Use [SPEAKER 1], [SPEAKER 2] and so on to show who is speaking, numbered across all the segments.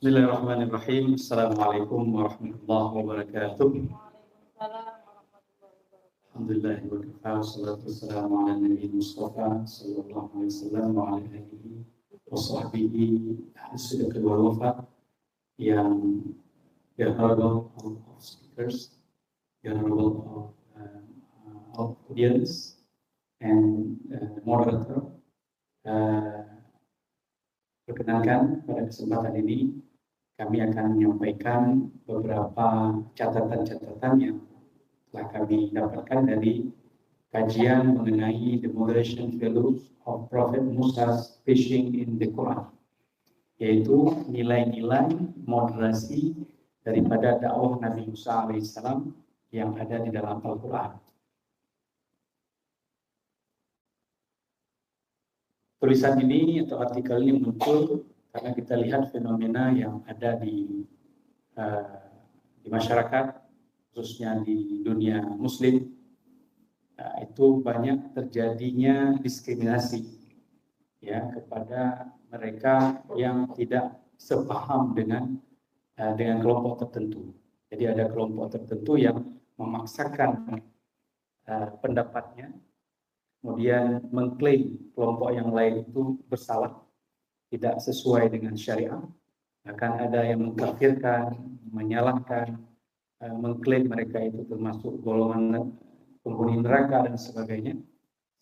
[SPEAKER 1] Bismillahirrahmanirrahim. Assalamualaikum warahmatullahi wabarakatuh. Alhamdulillah wa kafa, wassalatu wassalamu ala nabiyyi Mustafa sallallahu alaihi wasallam wa ala alihi wa sahbihi as-sidq wal wafa. Yang honorable of speakers, honorable of audience and moderator. Perkenalkan, pada kesempatan ini kami akan menyampaikan beberapa catatan-catatan yang telah kami dapatkan dari kajian mengenai the moderation values of Prophet Musa's preaching in the Quran, yaitu nilai-nilai moderasi daripada dakwah Nabi Musa alaihissalam yang ada di dalam Al-Quran. Tulisan ini atau artikel ini muncul karena kita lihat fenomena yang ada di masyarakat, khususnya di dunia Muslim, itu banyak terjadinya diskriminasi ya kepada mereka yang tidak sepaham dengan kelompok tertentu. Jadi ada kelompok tertentu yang memaksakan pendapatnya, kemudian mengklaim kelompok yang lain itu bersalah, tidak sesuai dengan syariat. Akan ada yang mengkafirkan, menyalahkan, mengklaim mereka itu termasuk golongan penghuni neraka dan sebagainya.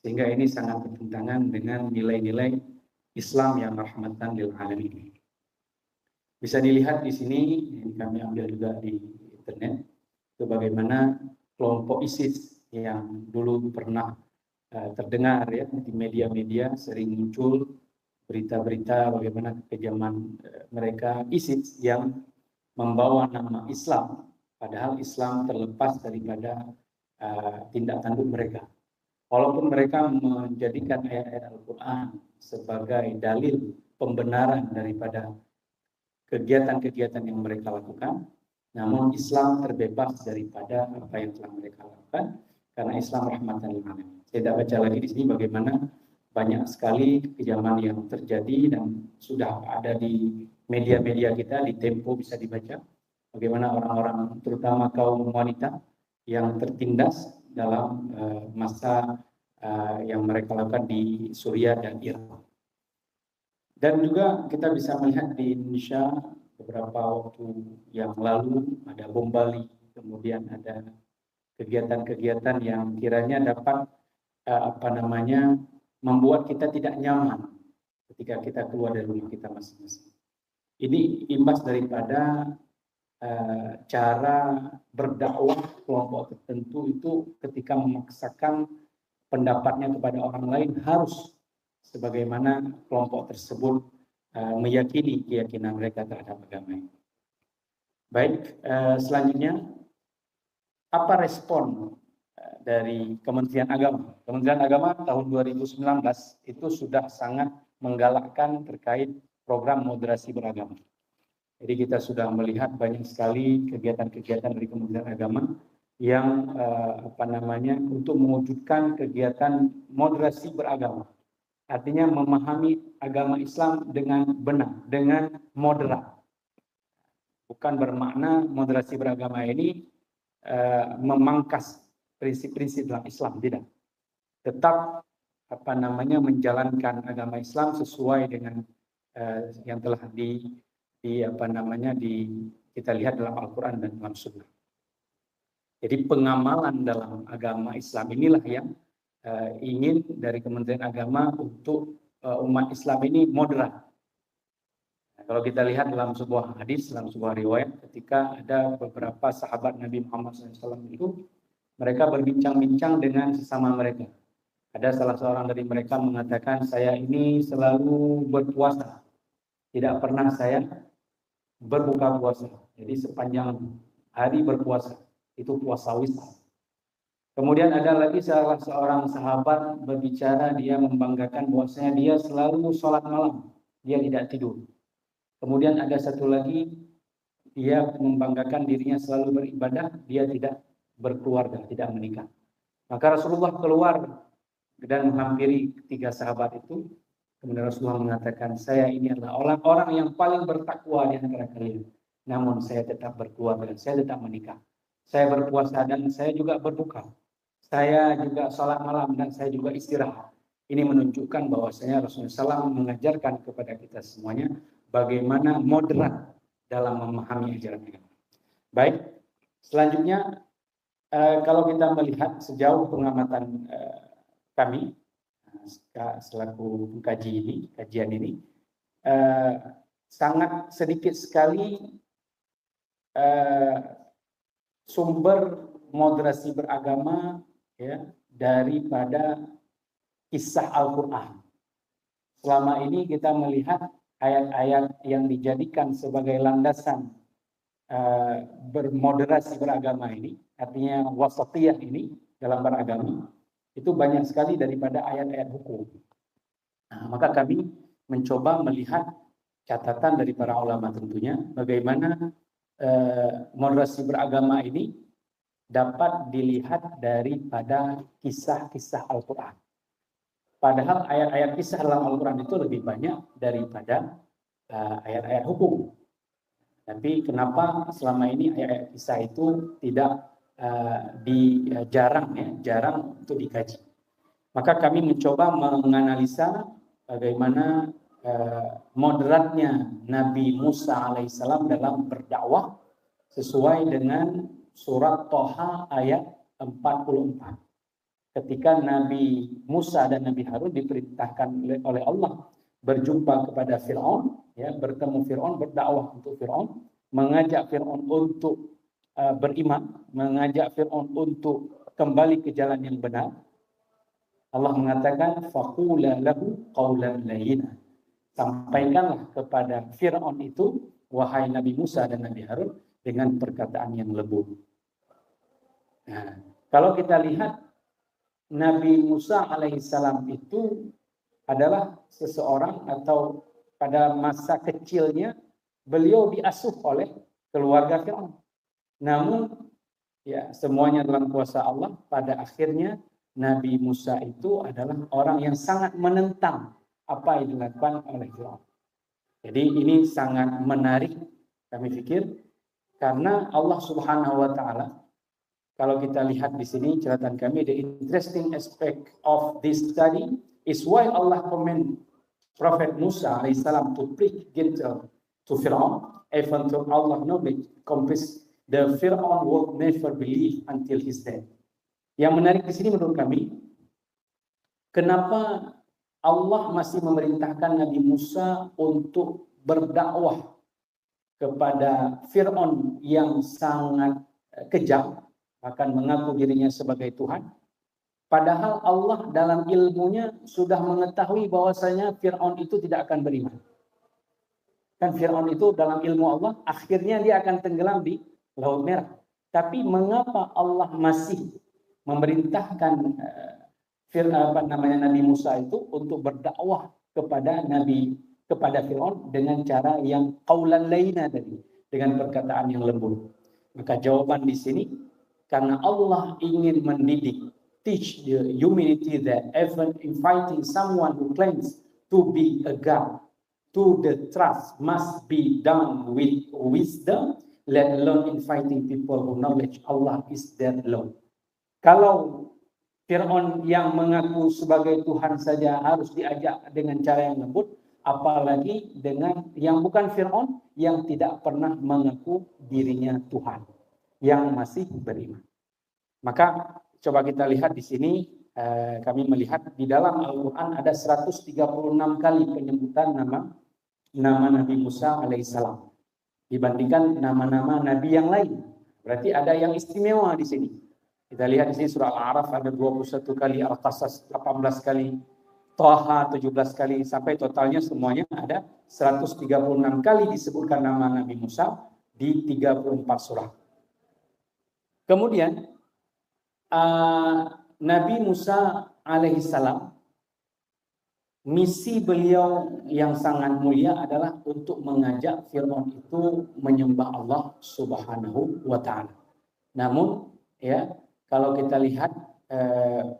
[SPEAKER 1] Sehingga ini sangat bertentangan dengan nilai-nilai Islam yang rahmatan lil alamin. Bisa dilihat di sini, ini kami ambil juga di internet, itu bagaimana kelompok ISIS yang dulu pernah terdengar ya di media-media, sering muncul berita-berita bagaimana kekejaman mereka ISIS yang membawa nama Islam, padahal Islam terlepas daripada tindak tanduk mereka. Walaupun mereka menjadikan ayat-ayat Al-Quran sebagai dalil pembenaran daripada kegiatan-kegiatan yang mereka lakukan, namun Islam terbebas daripada apa yang telah mereka lakukan karena Islam rahmatan lil alamin. Saya tidak baca lagi di sini bagaimana banyak sekali kekejaman yang terjadi dan sudah ada di media-media kita, di Tempo bisa dibaca bagaimana orang-orang terutama kaum wanita yang tertindas dalam masa yang mereka lakukan di Suriah dan Irak. Dan juga kita bisa melihat di Indonesia beberapa waktu yang lalu ada bom Bali, kemudian ada kegiatan-kegiatan yang kiranya dapat membuat kita tidak nyaman ketika kita keluar dari rumah kita masing-masing. Ini imbas daripada cara berdakwah kelompok tertentu itu ketika memaksakan pendapatnya kepada orang lain harus sebagaimana kelompok tersebut meyakini keyakinan mereka terhadap agama ini. Baik, selanjutnya apa respon dari Kementerian Agama? Kementerian Agama tahun 2019 itu sudah sangat menggalakkan terkait program moderasi beragama. Jadi kita sudah melihat banyak sekali kegiatan-kegiatan dari Kementerian Agama yang untuk mewujudkan kegiatan moderasi beragama. Artinya memahami agama Islam dengan benar, dengan moderat. Bukan bermakna moderasi beragama ini memangkas prinsip-prinsip dalam Islam, tidak. Tetap menjalankan agama Islam sesuai dengan yang telah kita lihat dalam Al-Quran dan dalam Sunnah. Jadi pengamalan dalam agama Islam inilah yang ingin dari Kementerian Agama untuk umat Islam ini moderat. Kalau kita lihat dalam sebuah hadis, dalam sebuah riwayat, ketika ada beberapa sahabat Nabi Muhammad SAW itu, mereka berbincang-bincang dengan sesama mereka. Ada salah seorang dari mereka mengatakan, saya ini selalu berpuasa. Tidak pernah saya berbuka puasa. Jadi sepanjang hari berpuasa. Itu puasa wisata. Kemudian ada lagi salah seorang sahabat berbicara, dia membanggakan bahwasanya dia selalu sholat malam. Dia tidak tidur. Kemudian ada satu lagi, dia membanggakan dirinya selalu beribadah, dia tidak berkeluarga, tidak menikah. Maka Rasulullah keluar dan menghampiri ketiga sahabat itu. Kemudian Rasulullah mengatakan, saya ini adalah orang-orang yang paling bertakwa di antara kalian. Namun saya tetap berkeluarga, saya tetap menikah. Saya berpuasa dan saya juga berbuka. Saya juga sholat malam dan saya juga istirahat. Ini menunjukkan bahwasanya Rasulullah SAW mengajarkan kepada kita semuanya bagaimana moderat dalam memahami ajaran agama. Baik, selanjutnya kalau kita melihat sejauh pengamatan kami selaku kajian ini sangat sedikit sekali sumber moderasi beragama ya daripada kisah Al-Quran. Selama ini kita melihat ayat-ayat yang dijadikan sebagai landasan bermoderasi beragama ini, artinya wasatiyah ini dalam beragama, itu banyak sekali daripada ayat-ayat hukum. Nah, maka kami mencoba melihat catatan dari para ulama tentunya, bagaimana moderasi beragama ini dapat dilihat daripada kisah-kisah Al-Quran. Padahal ayat-ayat kisah dalam Al-Quran itu lebih banyak daripada ayat-ayat hukum. Tapi kenapa selama ini ayat-ayat kisah itu tidak jarang untuk dikaji. Maka kami mencoba menganalisa bagaimana moderatnya Nabi Musa alaihissalam dalam berdakwah sesuai dengan surat Toha ayat 44. Ketika Nabi Musa dan Nabi Harun diperintahkan oleh Allah berjumpa kepada Fir'aun, ya, bertemu Fir'aun, berdakwah untuk Fir'aun, mengajak Fir'aun untuk beriman, mengajak Fir'aun untuk kembali ke jalan yang benar. Allah mengatakan, faqula lahu qawlan layyina. Sampaikanlah kepada Fir'aun itu, wahai Nabi Musa dan Nabi Harun, dengan perkataan yang lembut. Nah, kalau kita lihat Nabi Musa alaihissalam itu adalah seseorang atau pada masa kecilnya beliau diasuh oleh keluarga Fir'aun. Namun ya semuanya dalam kuasa Allah, pada akhirnya Nabi Musa itu adalah orang yang sangat menentang apa yang dilakukan oleh Fir'aun. Jadi ini sangat menarik kami pikir, karena Allah Subhanahu wa taala, kalau kita lihat di sini catatan kami, the interesting aspect of this study is why Allah command Prophet Musa alaihissalam to preach gentle to Fir'aun, even though Allah knowledge compass the Fir'aun will never believe until his death. Yang menarik di sini menurut kami, kenapa Allah masih memerintahkan Nabi Musa untuk berdakwah kepada Fir'aun yang sangat kejam, akan mengaku dirinya sebagai Tuhan. Padahal Allah dalam ilmunya sudah mengetahui bahwasanya Fir'aun itu tidak akan beriman. Kan Fir'aun itu dalam ilmu Allah, akhirnya dia akan tenggelam di Laut Merah. Tapi mengapa Allah masih memerintahkan Nabi Musa itu untuk berdakwah kepada Fir'aun dengan cara yang qaulan layyina tadi, dengan perkataan yang lembut? Maka jawaban di sini, karena Allah ingin mendidik, teach the humanity that even inviting someone who claims to be a God to the trust must be done with wisdom, let alone inviting people who knowledge Allah is their Lord. Kalau Fir'aun yang mengaku sebagai Tuhan saja harus diajak dengan cara yang lembut, apalagi dengan yang bukan Fir'aun, yang tidak pernah mengaku dirinya Tuhan, yang masih beriman. Maka coba kita lihat di sini, kami melihat di dalam Al-Quran ada 136 kali penyebutan nama Nabi Musa alaihissalam dibandingkan nama-nama Nabi yang lain. Berarti ada yang istimewa di sini. Kita lihat di sini surah Al-A'raf ada 21 kali, Al-Qasas 18 kali, Toha 17 kali, sampai totalnya semuanya ada 136 kali disebutkan nama Nabi Musa di 34 surah. Kemudian Nabi Musa alaihissalam, misi beliau yang sangat mulia adalah untuk mengajak Fir'aun itu menyembah Allah Subhanahu wa ta'ala. Namun ya, kalau kita lihat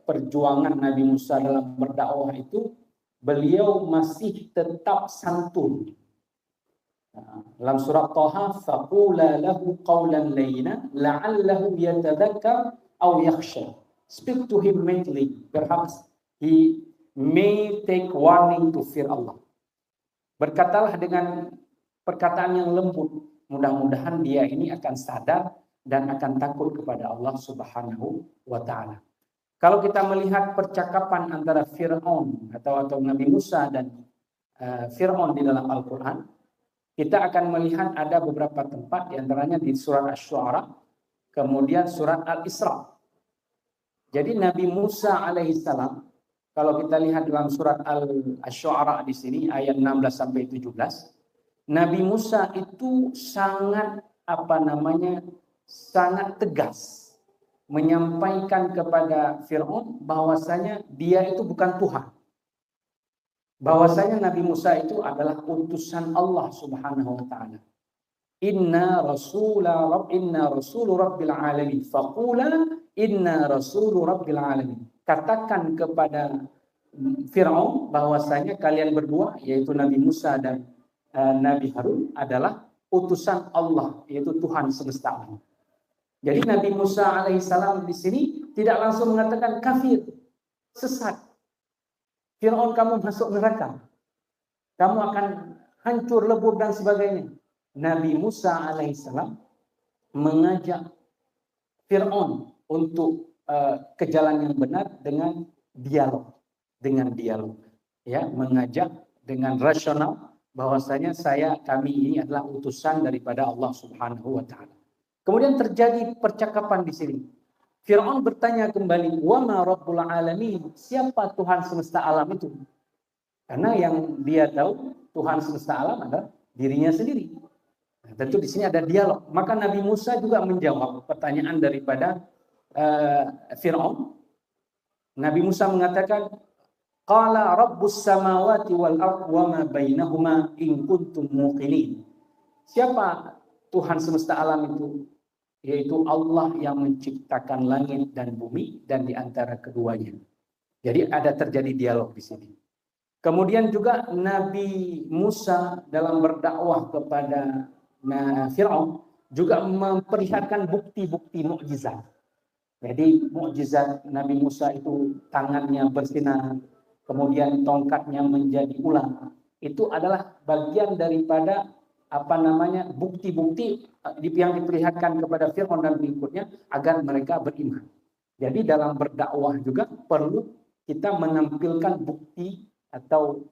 [SPEAKER 1] perjuangan Nabi Musa dalam berdakwah itu beliau masih tetap santun. Dalam surat Thaha, faqula lahu qawlan layyina la'allahu yatadhakkar aw yakhsha. Speak to him gently, perhaps he may take warning to fear Allah. Berkatalah dengan perkataan yang lembut, mudah-mudahan dia ini akan sadar dan akan takut kepada Allah Subhanahu wa taala. Kalau kita melihat percakapan antara Fir'aun atau Nabi Musa dan Fir'aun di dalam Al-Qur'an, kita akan melihat ada beberapa tempat, diantaranya di surat Asy-Syu'ara, kemudian surat Al-Isra. Jadi Nabi Musa alaihissalam, kalau kita lihat dalam surat Asy-Syu'ara di sini ayat 16 sampai 17, Nabi Musa itu sangat sangat tegas menyampaikan kepada Fir'aun bahwasanya dia itu bukan Tuhan. Bahwasanya Nabi Musa itu adalah utusan Allah Subhanahu wa taala. Inna rasulu rabbil alamin. Faqula inna rasulu rabbil alamin. Katakan kepada Fir'aun bahwasanya kalian berdua, yaitu Nabi Musa dan Nabi Harun, adalah utusan Allah, yaitu Tuhan semesta alam. Jadi Nabi Musa alaihissalam di sini tidak langsung mengatakan kafir, sesat. Fir'aun, kamu masuk neraka, kamu akan hancur lebur dan sebagainya. Nabi Musa alaihissalam mengajak Fir'aun untuk ke jalan yang benar dengan dialog, ya, mengajak dengan rasional bahwasanya kami ini adalah utusan daripada Allah Subhanahu wa taala. Kemudian terjadi percakapan di sini. Fir'aun bertanya kembali, "Wa ma rabbul alamin?" Siapa Tuhan semesta alam itu? Karena yang dia tahu Tuhan semesta alam adalah dirinya sendiri. Nah, tentu di sini ada dialog. Maka Nabi Musa juga menjawab pertanyaan daripada Fir'aun. Nabi Musa mengatakan, "Qala rabbus samawati wal ardh wa ma bainahuma in kuntum muqinin." Siapa Tuhan semesta alam itu? Yaitu Allah yang menciptakan langit dan bumi dan di antara keduanya. Jadi ada terjadi dialog di sini. Kemudian juga Nabi Musa dalam berdakwah kepada Fir'aun juga memperlihatkan bukti-bukti mukjizat. Jadi mukjizat Nabi Musa itu tangannya bersinar, kemudian tongkatnya menjadi ulang. Itu adalah bagian daripada bukti-bukti yang diperlihatkan kepada Fir'aun dan pengikutnya agar mereka beriman. Jadi dalam berdakwah juga perlu kita menampilkan bukti atau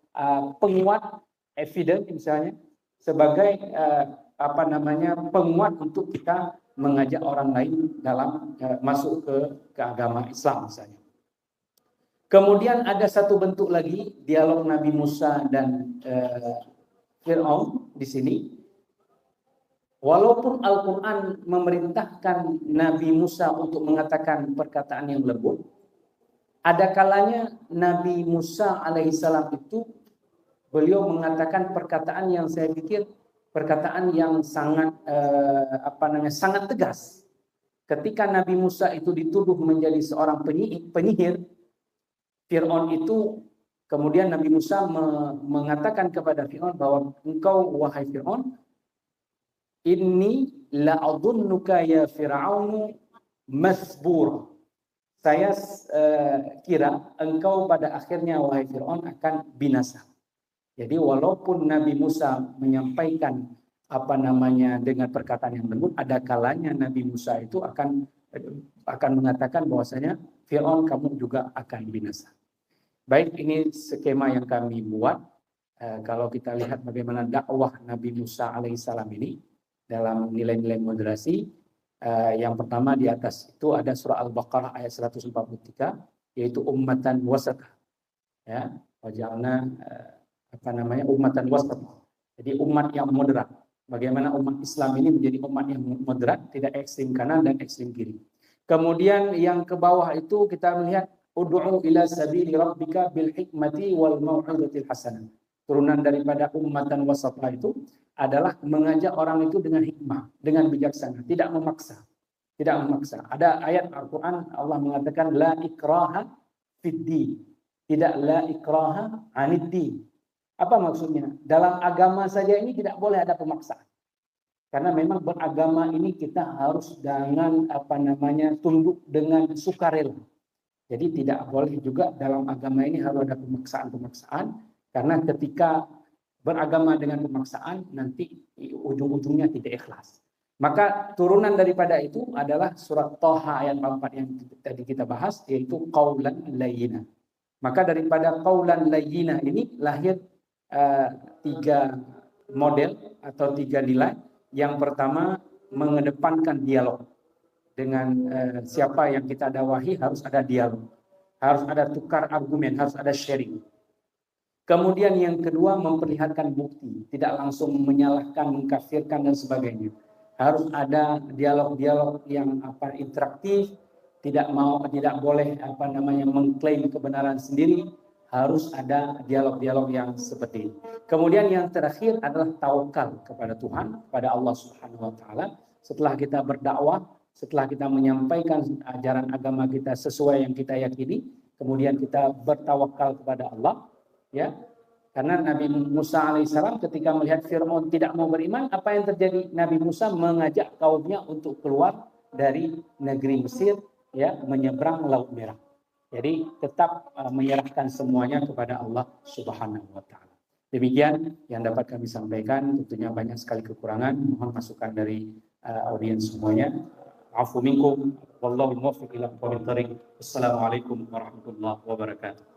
[SPEAKER 1] penguat evidence misalnya sebagai penguat untuk kita mengajak orang lain dalam masuk ke agama Islam misalnya. Kemudian ada satu bentuk lagi dialog Nabi Musa dan Fir'aun di sini. Walaupun Al-Quran memerintahkan Nabi Musa untuk mengatakan perkataan yang lembut, ada kalanya Nabi Musa alaihissalam itu beliau mengatakan perkataan yang saya pikir perkataan yang sangat sangat tegas. Ketika Nabi Musa itu dituduh menjadi seorang penyihir, Fir'aun itu kemudian Nabi Musa mengatakan kepada Fir'aun bahwa engkau wahai Fir'aun, inni la'adunnuka ya Fir'aunu masbur. Saya kira engkau pada akhirnya wahai Fir'aun akan binasa. Jadi walaupun Nabi Musa menyampaikan dengan perkataan yang lembut, ada kalanya Nabi Musa itu akan mengatakan bahwasanya Fir'aun kamu juga akan binasa. Baik, ini skema yang kami buat. Kalau kita lihat bagaimana dakwah Nabi Musa alaihissalam ini dalam nilai-nilai moderasi, yang pertama di atas itu ada surah Al-Baqarah ayat 143, yaitu ummatan wasatah. Ya, waja'alna ummatan wasatah. Jadi umat yang moderat. Bagaimana umat Islam ini menjadi umat yang moderat, tidak ekstrim kanan dan ekstrim kiri. Kemudian yang ke bawah itu kita melihat ud'u ila sabili rabbika bil hikmati wal mau'izatil hasanah. Turunan daripada ummatan wasatah itu adalah mengajak orang itu dengan hikmah, dengan bijaksana, tidak memaksa. Tidak memaksa. Ada ayat Al-Qur'an Allah mengatakan la ikraha fid din. Tidak la ikraha 'anid din. Apa maksudnya? Dalam agama saja ini tidak boleh ada pemaksaan. Karena memang beragama ini kita harus dengan tunduk dengan sukarela. Jadi tidak boleh juga dalam agama ini harus ada pemaksaan-pemaksaan, karena ketika beragama dengan pemaksaan nanti ujung-ujungnya tidak ikhlas. Maka turunan daripada itu adalah surat Thaha ayat 44 yang tadi kita bahas, yaitu qaulan layyina. Maka daripada qaulan layyina ini lahir 3 model atau 3 nilai. Yang pertama, mengedepankan dialog. Dengan siapa yang kita dakwahi harus ada dialog. Harus ada tukar argumen, harus ada sharing. Kemudian yang kedua, memperlihatkan bukti, tidak langsung menyalahkan, mengkafirkan dan sebagainya. Harus ada dialog-dialog yang interaktif, tidak boleh mengklaim kebenaran sendiri, harus ada dialog-dialog yang seperti ini. Kemudian yang terakhir adalah tawakal kepada Tuhan, kepada Allah Subhanahu wa taala. Setelah kita berdakwah, setelah kita menyampaikan ajaran agama kita sesuai yang kita yakini, kemudian kita bertawakal kepada Allah, ya. Karena Nabi Musa alaihissalam ketika melihat Fir'aun tidak mau beriman, apa yang terjadi? Nabi Musa mengajak kaumnya untuk keluar dari negeri Mesir, ya, menyeberang Laut Merah. Jadi tetap menyerahkan semuanya kepada Allah Subhanahu wa taala. Demikian yang dapat kami sampaikan, tentunya banyak sekali kekurangan, mohon masukan dari audiens semuanya. Afu minkum wallahu muwaffiq ila aqwamit thoriq. Wassalamualaikum warahmatullahi wabarakatuh.